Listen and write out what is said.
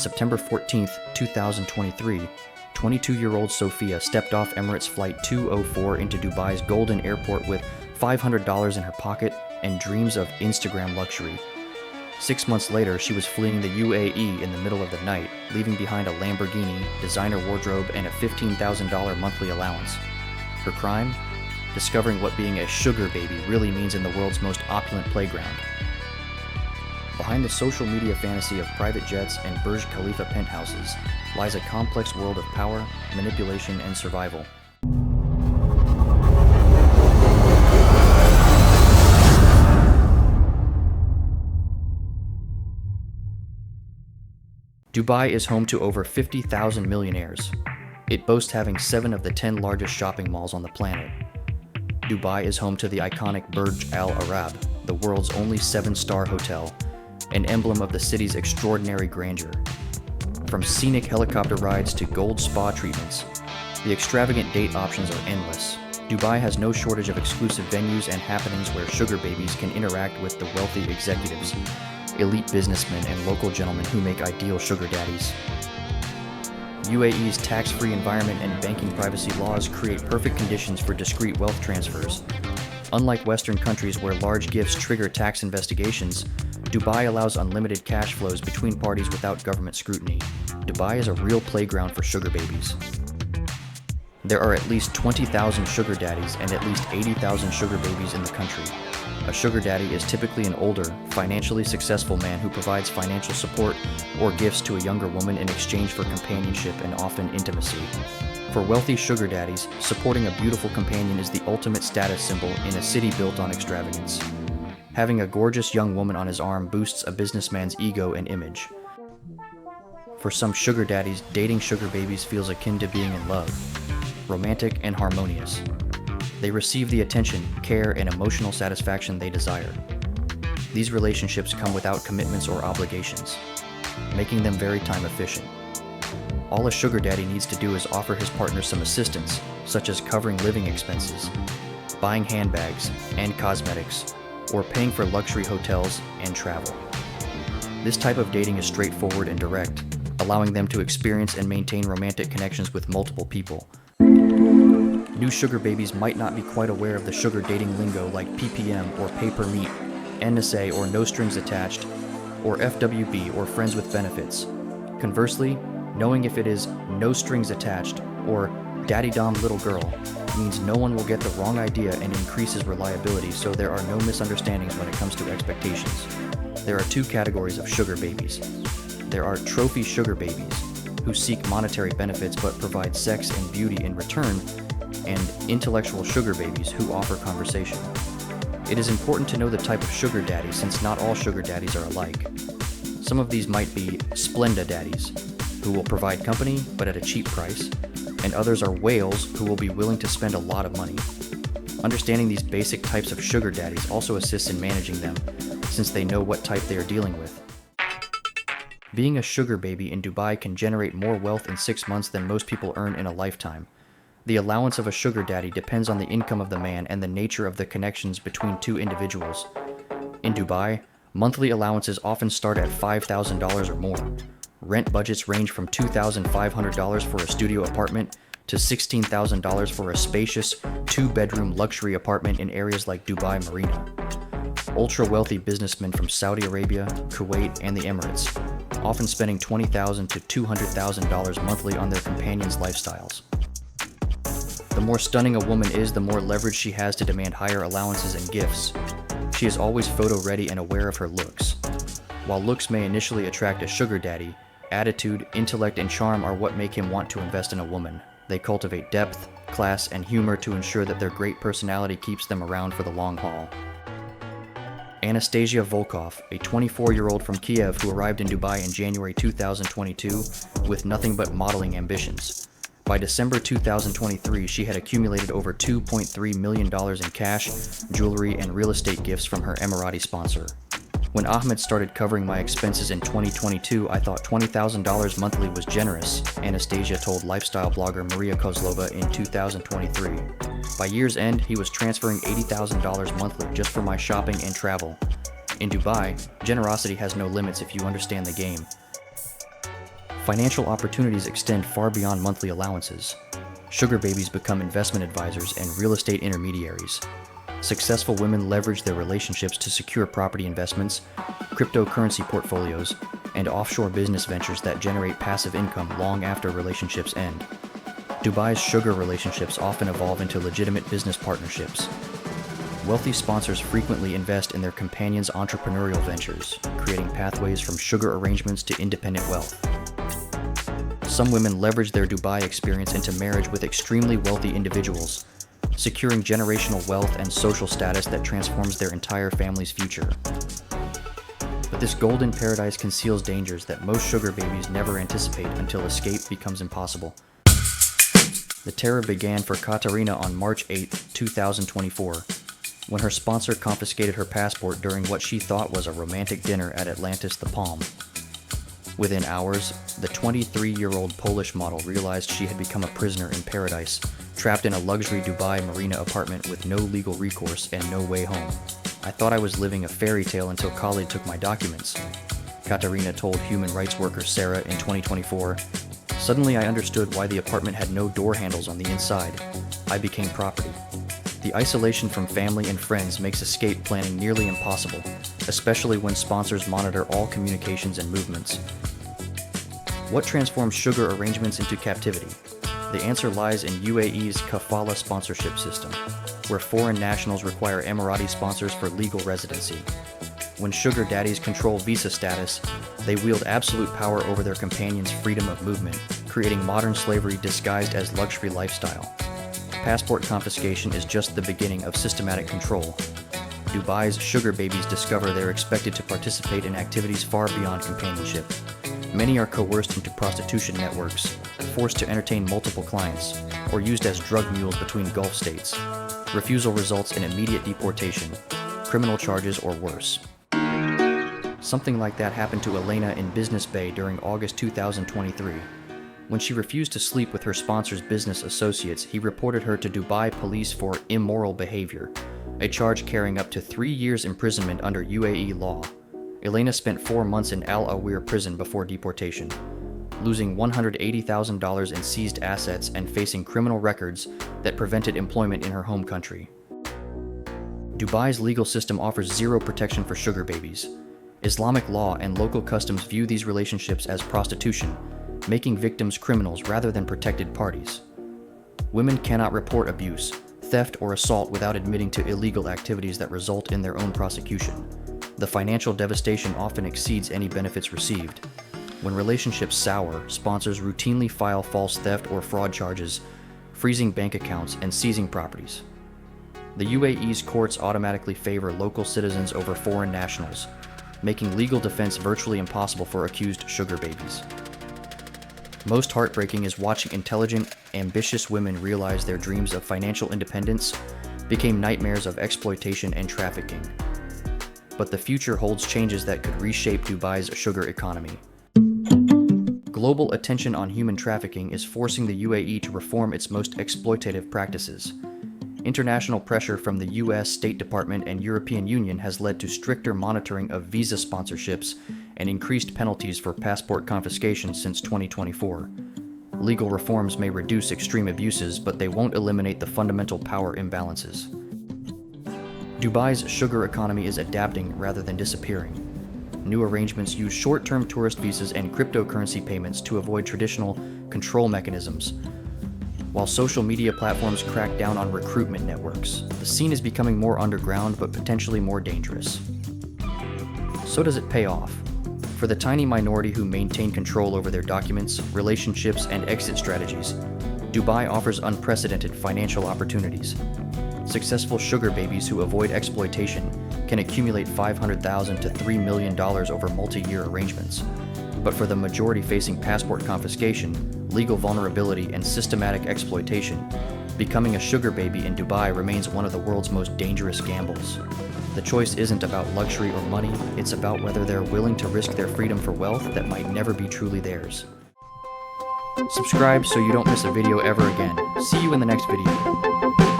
September 14, 2023, 22-year-old Sophia stepped off Emirates Flight 204 into Dubai's Golden Airport with $500 in her pocket and dreams of Instagram luxury. 6 months later, she was fleeing the UAE in the middle of the night, leaving behind a Lamborghini, designer wardrobe, and a $15,000 monthly allowance. Her crime? Discovering what being a sugar baby really means in the world's most opulent playground. Behind the social media fantasy of private jets and Burj Khalifa penthouses lies a complex world of power, manipulation, and survival. Dubai is home to over 50,000 millionaires. It boasts having 7 of the 10 largest shopping malls on the planet. Dubai is home to the iconic Burj Al Arab, the world's only 7-star hotel, an emblem of the city's extraordinary grandeur. From scenic helicopter rides to gold spa treatments, the extravagant date options are endless. Dubai has no shortage of exclusive venues and happenings where sugar babies can interact with the wealthy executives, elite businessmen, and local gentlemen who make ideal sugar daddies. UAE's tax-free environment and banking privacy laws create perfect conditions for discreet wealth transfers. Unlike Western countries where large gifts trigger tax investigations, Dubai allows unlimited cash flows between parties without government scrutiny. Dubai is a real playground for sugar babies. There are at least 20,000 sugar daddies and at least 80,000 sugar babies in the country. A sugar daddy is typically an older, financially successful man who provides financial support or gifts to a younger woman in exchange for companionship and often intimacy. For wealthy sugar daddies, supporting a beautiful companion is the ultimate status symbol in a city built on extravagance. Having a gorgeous young woman on his arm boosts a businessman's ego and image. For some sugar daddies, dating sugar babies feels akin to being in love, romantic and harmonious. They receive the attention, care, and emotional satisfaction they desire. These relationships come without commitments or obligations, making them very time efficient. All a sugar daddy needs to do is offer his partner some assistance, such as covering living expenses, buying handbags and cosmetics, or paying for luxury hotels and travel. This type of dating is straightforward and direct, allowing them to experience and maintain romantic connections with multiple people. New sugar babies might not be quite aware of the sugar dating lingo like PPM or pay per meet, NSA or no strings attached, or FWB or friends with benefits. Conversely, knowing if it is no strings attached or daddy dom little girl means no one will get the wrong idea and increases reliability, so there are no misunderstandings when it comes to expectations. There are 2 categories of sugar babies. There are trophy sugar babies, who seek monetary benefits but provide sex and beauty in return, and intellectual sugar babies who offer conversation. It is important to know the type of sugar daddy since not all sugar daddies are alike. Some of these might be Splenda daddies, who will provide company but at a cheap price, and others are whales who will be willing to spend a lot of money. Understanding these basic types of sugar daddies also assists in managing them, since they know what type they are dealing with. Being a sugar baby in Dubai can generate more wealth in 6 months than most people earn in a lifetime. The allowance of a sugar daddy depends on the income of the man and the nature of the connections between 2 individuals. In Dubai, monthly allowances often start at $5,000 or more. Rent budgets range from $2,500 for a studio apartment to $16,000 for a spacious 2-bedroom luxury apartment in areas like Dubai Marina. Ultra-wealthy businessmen from Saudi Arabia, Kuwait, and the Emirates, often spending $20,000 to $200,000 monthly on their companions' lifestyles. The more stunning a woman is, the more leverage she has to demand higher allowances and gifts. She is always photo-ready and aware of her looks. While looks may initially attract a sugar daddy, attitude, intellect, and charm are what make him want to invest in a woman. They cultivate depth, class, and humor to ensure that their great personality keeps them around for the long haul. Anastasia Volkov, a 24-year-old from Kiev who arrived in Dubai in January 2022 with nothing but modeling ambitions. By December 2023, she had accumulated over $2.3 million in cash, jewelry, and real estate gifts from her Emirati sponsor. When Ahmed started covering my expenses in 2022, I thought $20,000 monthly was generous, Anastasia told lifestyle blogger Maria Kozlova in 2023. By year's end, he was transferring $80,000 monthly just for my shopping and travel. In Dubai, generosity has no limits if you understand the game. Financial opportunities extend far beyond monthly allowances. Sugar babies become investment advisors and real estate intermediaries. Successful women leverage their relationships to secure property investments, cryptocurrency portfolios, and offshore business ventures that generate passive income long after relationships end. Dubai's sugar relationships often evolve into legitimate business partnerships. Wealthy sponsors frequently invest in their companions' entrepreneurial ventures, creating pathways from sugar arrangements to independent wealth. Some women leverage their Dubai experience into marriage with extremely wealthy individuals, securing generational wealth and social status that transforms their entire family's future. But this golden paradise conceals dangers that most sugar babies never anticipate until escape becomes impossible. The terror began for Katarina on March 8, 2024, when her sponsor confiscated her passport during what she thought was a romantic dinner at Atlantis the Palm. Within hours, the 23-year-old Polish model realized she had become a prisoner in paradise, trapped in a luxury Dubai marina apartment with no legal recourse and no way home. "I thought I was living a fairy tale until Khalid took my documents," Katarina told human rights worker Sarah in 2024. "Suddenly I understood why the apartment had no door handles on the inside. I became property." The isolation from family and friends makes escape planning nearly impossible, especially when sponsors monitor all communications and movements. What transforms sugar arrangements into captivity? The answer lies in UAE's kafala sponsorship system, where foreign nationals require Emirati sponsors for legal residency. When sugar daddies control visa status, they wield absolute power over their companions' freedom of movement, creating modern slavery disguised as luxury lifestyle. Passport confiscation is just the beginning of systematic control. Dubai's sugar babies discover they're expected to participate in activities far beyond companionship. Many are coerced into prostitution networks, forced to entertain multiple clients, or used as drug mules between Gulf states. Refusal results in immediate deportation, criminal charges, or worse. Something like that happened to Elena in Business Bay during August 2023. When she refused to sleep with her sponsor's business associates, he reported her to Dubai police for immoral behavior, a charge carrying up to 3 years imprisonment under UAE law. Elena spent 4 months in Al Awir prison before deportation, losing $180,000 in seized assets and facing criminal records that prevented employment in her home country. Dubai's legal system offers zero protection for sugar babies. Islamic law and local customs view these relationships as prostitution, making victims criminals rather than protected parties. Women cannot report abuse, theft, or assault without admitting to illegal activities that result in their own prosecution. The financial devastation often exceeds any benefits received. When relationships sour, sponsors routinely file false theft or fraud charges, freezing bank accounts and seizing properties. The UAE's courts automatically favor local citizens over foreign nationals, making legal defense virtually impossible for accused sugar babies. Most heartbreaking is watching intelligent, ambitious women realize their dreams of financial independence became nightmares of exploitation and trafficking. But the future holds changes that could reshape Dubai's sugar economy. Global attention on human trafficking is forcing the UAE to reform its most exploitative practices. International pressure from the US State Department and European Union has led to stricter monitoring of visa sponsorships and increased penalties for passport confiscation since 2024. Legal reforms may reduce extreme abuses, but they won't eliminate the fundamental power imbalances. Dubai's sugar economy is adapting rather than disappearing. New arrangements use short-term tourist visas and cryptocurrency payments to avoid traditional control mechanisms, while social media platforms crack down on recruitment networks. The scene is becoming more underground, but potentially more dangerous. So does it pay off? For the tiny minority who maintain control over their documents, relationships, and exit strategies, Dubai offers unprecedented financial opportunities. Successful sugar babies who avoid exploitation can accumulate $500,000 to $3 million over multi-year arrangements. But for the majority facing passport confiscation, legal vulnerability, and systematic exploitation, becoming a sugar baby in Dubai remains one of the world's most dangerous gambles. The choice isn't about luxury or money, it's about whether they're willing to risk their freedom for wealth that might never be truly theirs. Subscribe so you don't miss a video ever again. See you in the next video.